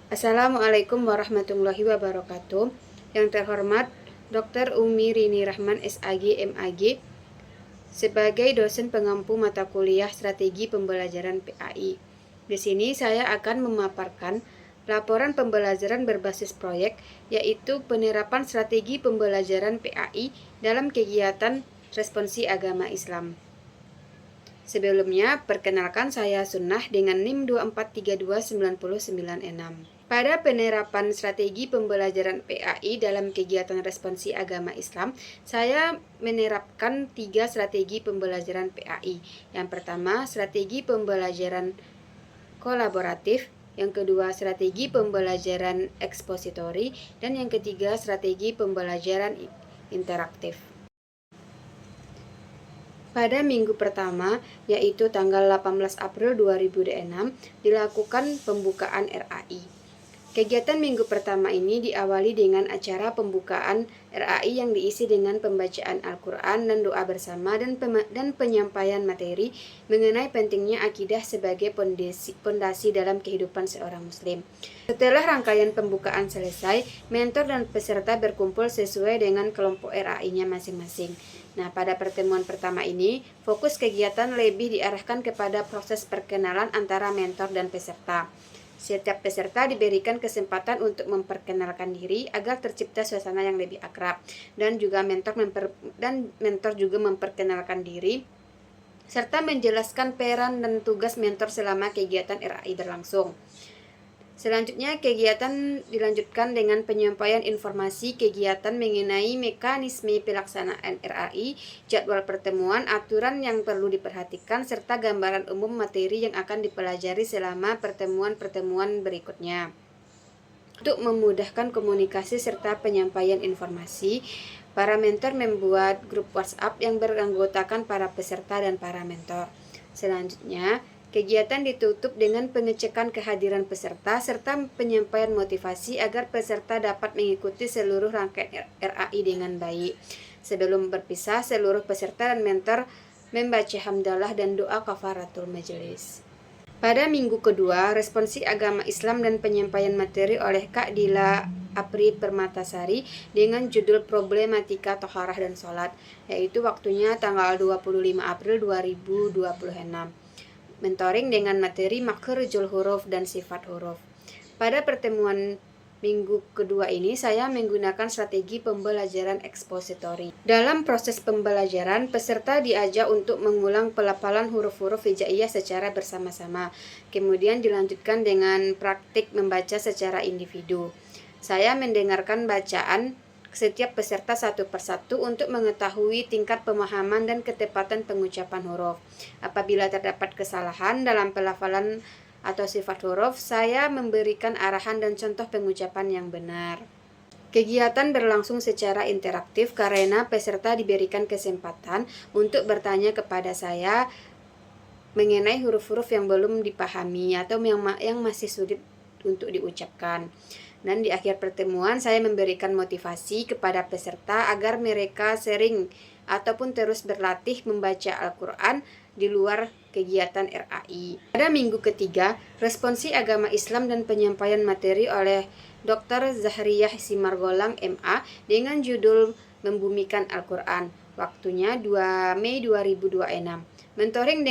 Assalamualaikum warahmatullahi wabarakatuh. Yang terhormat Dr. Umi Rini Rahman SAG MAG sebagai dosen pengampu mata kuliah Strategi Pembelajaran PAI. Di sini saya akan memaparkan laporan pembelajaran berbasis proyek, yaitu penerapan strategi pembelajaran PAI dalam kegiatan responsi agama Islam. Sebelumnya, perkenalkan saya Sunnah dengan NIM 2432996. Pada penerapan strategi pembelajaran PAI dalam kegiatan responsi agama Islam, saya menerapkan 3 strategi pembelajaran PAI. Yang pertama, strategi pembelajaran kolaboratif, yang kedua, strategi pembelajaran ekspositori, dan yang ketiga, strategi pembelajaran interaktif. Pada minggu pertama, yaitu tanggal 18 April 2006, dilakukan pembukaan RAI. Kegiatan minggu pertama ini diawali dengan acara pembukaan RAI yang diisi dengan pembacaan Al-Quran dan doa bersama dan penyampaian materi mengenai pentingnya akidah sebagai pondasi dalam kehidupan seorang muslim. Setelah rangkaian pembukaan selesai, mentor dan peserta berkumpul sesuai dengan kelompok RAI-nya masing-masing. Nah, pada pertemuan pertama ini, fokus kegiatan lebih diarahkan kepada proses perkenalan antara mentor dan peserta. Setiap peserta diberikan kesempatan untuk memperkenalkan diri agar tercipta suasana yang lebih akrab, dan juga mentor juga memperkenalkan diri serta menjelaskan peran dan tugas mentor selama kegiatan RAI berlangsung. Selanjutnya, kegiatan dilanjutkan dengan penyampaian informasi kegiatan mengenai mekanisme pelaksanaan RAI, jadwal pertemuan, aturan yang perlu diperhatikan, serta gambaran umum materi yang akan dipelajari selama pertemuan-pertemuan berikutnya. Untuk memudahkan komunikasi serta penyampaian informasi, para mentor membuat grup WhatsApp yang beranggotakan para peserta dan para mentor. Selanjutnya, kegiatan ditutup dengan pengecekan kehadiran peserta serta penyampaian motivasi agar peserta dapat mengikuti seluruh rangkaian RAI dengan baik. Sebelum berpisah, seluruh peserta dan mentor membaca hamdalah dan doa kafaratul majelis. Pada minggu kedua, responsi agama Islam dan penyampaian materi oleh Kak Dila Apri Permatasari dengan judul Problematika Toharah dan Sholat, yaitu waktunya tanggal 25 April 2026. Mentoring dengan materi makhrajul huruf dan sifat huruf. Pada pertemuan minggu kedua ini, saya menggunakan strategi pembelajaran ekspositori. Dalam proses pembelajaran, peserta diajak untuk mengulang pelafalan huruf-huruf hijaiyah secara bersama-sama. Kemudian dilanjutkan dengan praktik membaca secara individu. Saya mendengarkan bacaan setiap peserta satu persatu untuk mengetahui tingkat pemahaman dan ketepatan pengucapan huruf. Apabila terdapat kesalahan dalam pelafalan atau sifat huruf, saya memberikan arahan dan contoh pengucapan yang benar. Kegiatan berlangsung secara interaktif karena peserta diberikan kesempatan untuk bertanya kepada saya mengenai huruf-huruf yang belum dipahami atau yang masih sulit untuk diucapkan. Dan di akhir pertemuan, saya memberikan motivasi kepada peserta agar mereka sering ataupun terus berlatih membaca Al-Quran di luar kegiatan RAI. Pada minggu ketiga, responsi agama Islam dan penyampaian materi oleh Dr. Zahriyah Simargolang MA dengan judul Membumikan Al-Quran. Waktunya 2 Mei 2026. Mentoring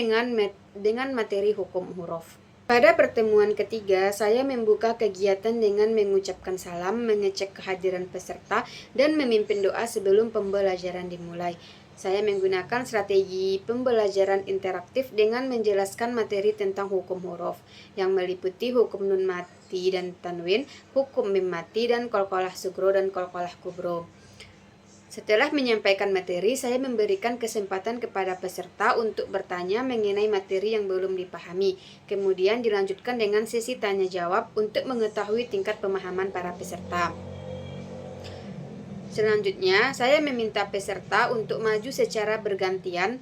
dengan materi hukum huruf. Pada pertemuan ketiga, saya membuka kegiatan dengan mengucapkan salam, mengecek kehadiran peserta, dan memimpin doa sebelum pembelajaran dimulai. Saya menggunakan strategi pembelajaran interaktif dengan menjelaskan materi tentang hukum huruf, yang meliputi hukum nun mati dan tanwin, hukum mim mati, dan qalqalah sugro dan qalqalah kubro. Setelah menyampaikan materi, saya memberikan kesempatan kepada peserta untuk bertanya mengenai materi yang belum dipahami. Kemudian dilanjutkan dengan sesi tanya jawab untuk mengetahui tingkat pemahaman para peserta. Selanjutnya, saya meminta peserta untuk maju secara bergantian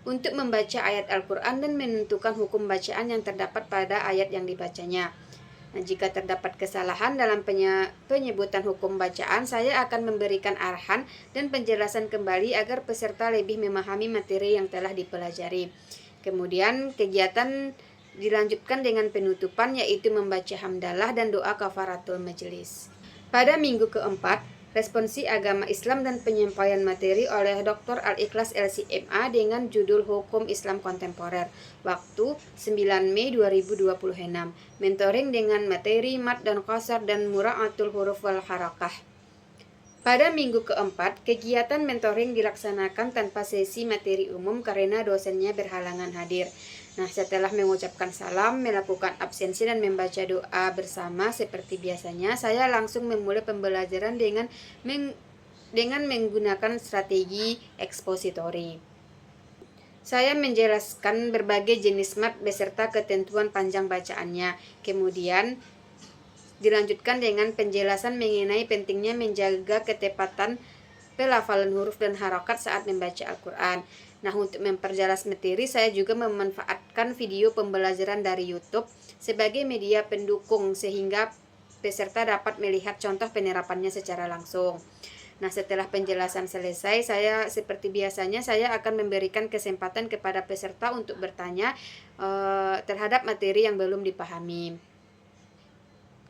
untuk membaca ayat Al-Quran dan menentukan hukum bacaan yang terdapat pada ayat yang dibacanya. Nah, jika terdapat kesalahan dalam penyebutan hukum bacaan, saya akan memberikan arahan dan penjelasan kembali agar peserta lebih memahami materi yang telah dipelajari. Kemudian, kegiatan dilanjutkan dengan penutupan, yaitu membaca hamdalah dan doa kafaratul majelis. Pada minggu keempat, responsi agama Islam dan penyampaian materi oleh Dr. Al-Ikhlas LCMA dengan judul Hukum Islam Kontemporer. Waktu 9 Mei 2026. Mentoring dengan materi mat dan qasar dan mura'atul huruf wal harakah. Pada minggu keempat, kegiatan mentoring dilaksanakan tanpa sesi materi umum karena dosennya berhalangan hadir. Nah, setelah mengucapkan salam, melakukan absensi dan membaca doa bersama seperti biasanya, saya langsung memulai pembelajaran dengan menggunakan strategi ekspositori. Saya menjelaskan berbagai jenis mat beserta ketentuan panjang bacaannya. Kemudian dilanjutkan dengan penjelasan mengenai pentingnya menjaga ketepatan pelafalan huruf dan harokat saat membaca Al-Quran. Nah, untuk memperjelas materi, saya juga memanfaatkan video pembelajaran dari YouTube sebagai media pendukung sehingga peserta dapat melihat contoh penerapannya secara langsung. Nah, setelah penjelasan selesai, saya seperti biasanya saya akan memberikan kesempatan kepada peserta untuk bertanya terhadap materi yang belum dipahami.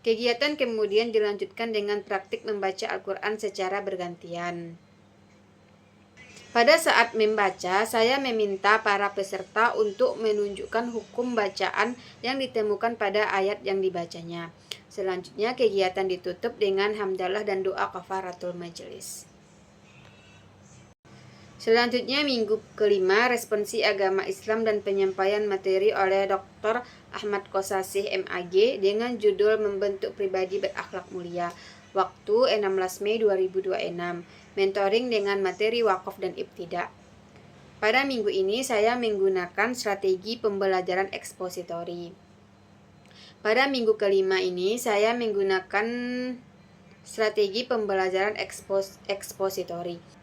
Kegiatan kemudian dilanjutkan dengan praktik membaca Al-Quran secara bergantian. Pada saat membaca, saya meminta para peserta untuk menunjukkan hukum bacaan yang ditemukan pada ayat yang dibacanya. Selanjutnya, kegiatan ditutup dengan hamdalah dan doa kafaratul majelis. Selanjutnya, minggu kelima, responsi agama Islam dan penyampaian materi oleh Dr. Ahmad Qosasih MAG dengan judul Membentuk Pribadi Berakhlak Mulia. Waktu 16 Mei 2026. Mentoring dengan materi wakaf dan ibtidak. Pada minggu ini, saya menggunakan strategi pembelajaran ekspositori. Pada minggu kelima ini, saya menggunakan strategi pembelajaran ekspositori.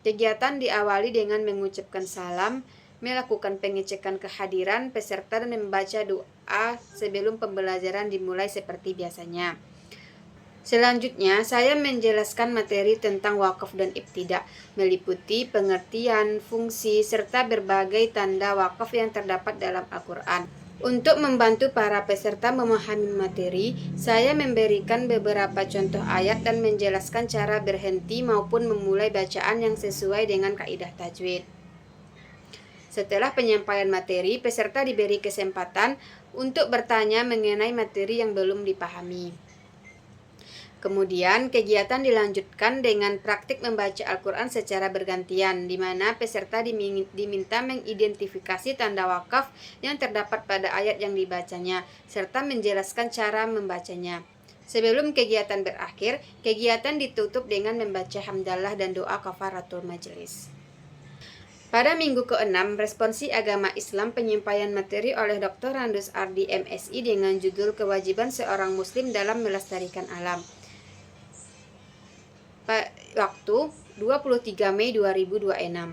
Kegiatan diawali dengan mengucapkan salam, melakukan pengecekan kehadiran peserta dan membaca doa sebelum pembelajaran dimulai seperti biasanya. Selanjutnya, saya menjelaskan materi tentang wakaf dan ibtidak, meliputi pengertian, fungsi, serta berbagai tanda wakaf yang terdapat dalam Al-Quran. Untuk membantu para peserta memahami materi, saya memberikan beberapa contoh ayat dan menjelaskan cara berhenti maupun memulai bacaan yang sesuai dengan kaidah tajwid. Setelah penyampaian materi, peserta diberi kesempatan untuk bertanya mengenai materi yang belum dipahami. Kemudian, kegiatan dilanjutkan dengan praktik membaca Al-Quran secara bergantian, di mana peserta diminta mengidentifikasi tanda wakaf yang terdapat pada ayat yang dibacanya, serta menjelaskan cara membacanya. Sebelum kegiatan berakhir, kegiatan ditutup dengan membaca hamdalah dan doa kafaratul majelis. Pada minggu ke-6, responsi agama Islam penyampaian materi oleh Dr. Randus Ardi MSI dengan judul Kewajiban Seorang Muslim dalam Melestarikan Alam. Waktu 23 Mei 2026.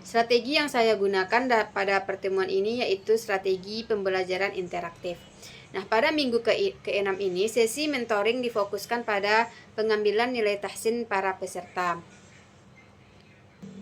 Strategi yang saya gunakan pada pertemuan ini yaitu strategi pembelajaran interaktif. Nah, pada minggu ke-6 ini, sesi mentoring difokuskan pada pengambilan nilai tahsin para peserta.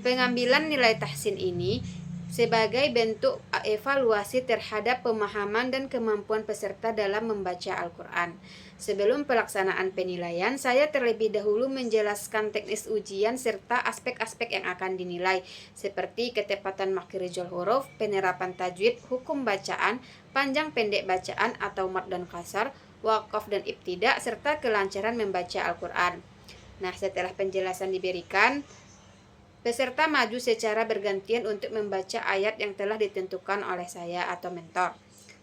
Pengambilan nilai tahsin ini sebagai bentuk evaluasi terhadap pemahaman dan kemampuan peserta dalam membaca Al-Quran. Sebelum pelaksanaan penilaian, saya terlebih dahulu menjelaskan teknis ujian serta aspek-aspek yang akan dinilai, seperti ketepatan makharijul huruf, penerapan tajwid, hukum bacaan, panjang pendek bacaan atau mat dan qasar, wakaf dan ibtidak, serta kelancaran membaca Al-Quran. Nah, setelah penjelasan diberikan, peserta maju secara bergantian untuk membaca ayat yang telah ditentukan oleh saya atau mentor.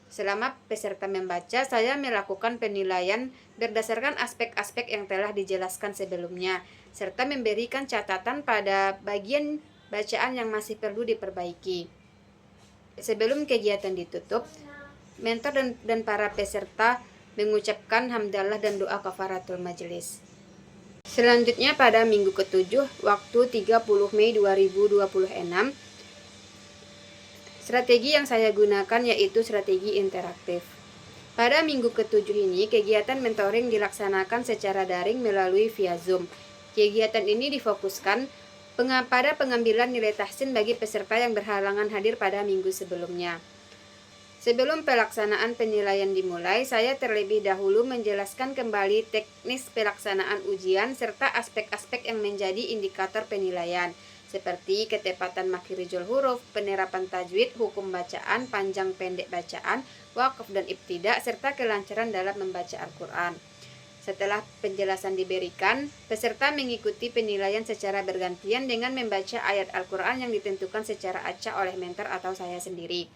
Selama peserta membaca, saya melakukan penilaian berdasarkan aspek-aspek yang telah dijelaskan sebelumnya, serta memberikan catatan pada bagian bacaan yang masih perlu diperbaiki. Sebelum kegiatan ditutup, mentor dan para peserta mengucapkan hamdalah dan doa kafaratul majelis. Selanjutnya pada minggu ke-7, waktu 30 Mei 2026, strategi yang saya gunakan yaitu strategi interaktif. Pada minggu ke-7 ini, kegiatan mentoring dilaksanakan secara daring melalui via Zoom. Kegiatan ini difokuskan pada pengambilan nilai tahsin bagi peserta yang berhalangan hadir pada minggu sebelumnya. Sebelum pelaksanaan penilaian dimulai, saya terlebih dahulu menjelaskan kembali teknis pelaksanaan ujian serta aspek-aspek yang menjadi indikator penilaian, seperti ketepatan makhirijul huruf, penerapan tajwid, hukum bacaan, panjang pendek bacaan, waqaf dan ibtidak, serta kelancaran dalam membaca Al-Quran. Setelah penjelasan diberikan, peserta mengikuti penilaian secara bergantian dengan membaca ayat Al-Quran yang ditentukan secara acak oleh mentor atau saya sendiri.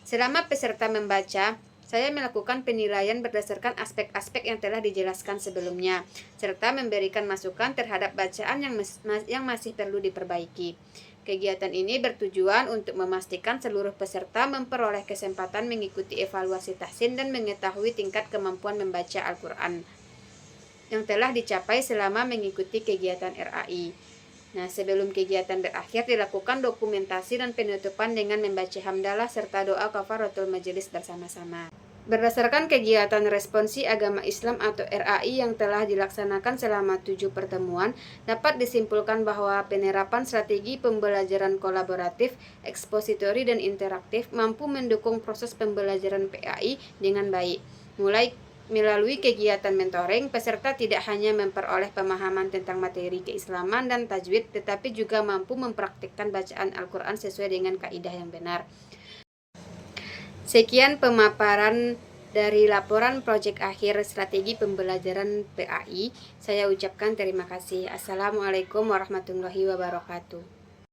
Selama peserta membaca, saya melakukan penilaian berdasarkan aspek-aspek yang telah dijelaskan sebelumnya, serta memberikan masukan terhadap bacaan yang masih perlu diperbaiki. Kegiatan ini bertujuan untuk memastikan seluruh peserta memperoleh kesempatan mengikuti evaluasi tahsin dan mengetahui tingkat kemampuan membaca Al-Quran yang telah dicapai selama mengikuti kegiatan RAI. Nah, sebelum kegiatan berakhir dilakukan dokumentasi dan penutupan dengan membaca hamdalah serta doa kafaratul majelis bersama-sama. Berdasarkan kegiatan responsi agama Islam atau RAI yang telah dilaksanakan selama 7 pertemuan, dapat disimpulkan bahwa penerapan strategi pembelajaran kolaboratif, ekspositori, dan interaktif mampu mendukung proses pembelajaran PAI dengan baik. Melalui kegiatan mentoring, peserta tidak hanya memperoleh pemahaman tentang materi keislaman dan tajwid, tetapi juga mampu mempraktikkan bacaan Al-Quran sesuai dengan kaidah yang benar. Sekian pemaparan dari laporan proyek akhir strategi pembelajaran PAI. Saya ucapkan terima kasih. Assalamualaikum warahmatullahi wabarakatuh.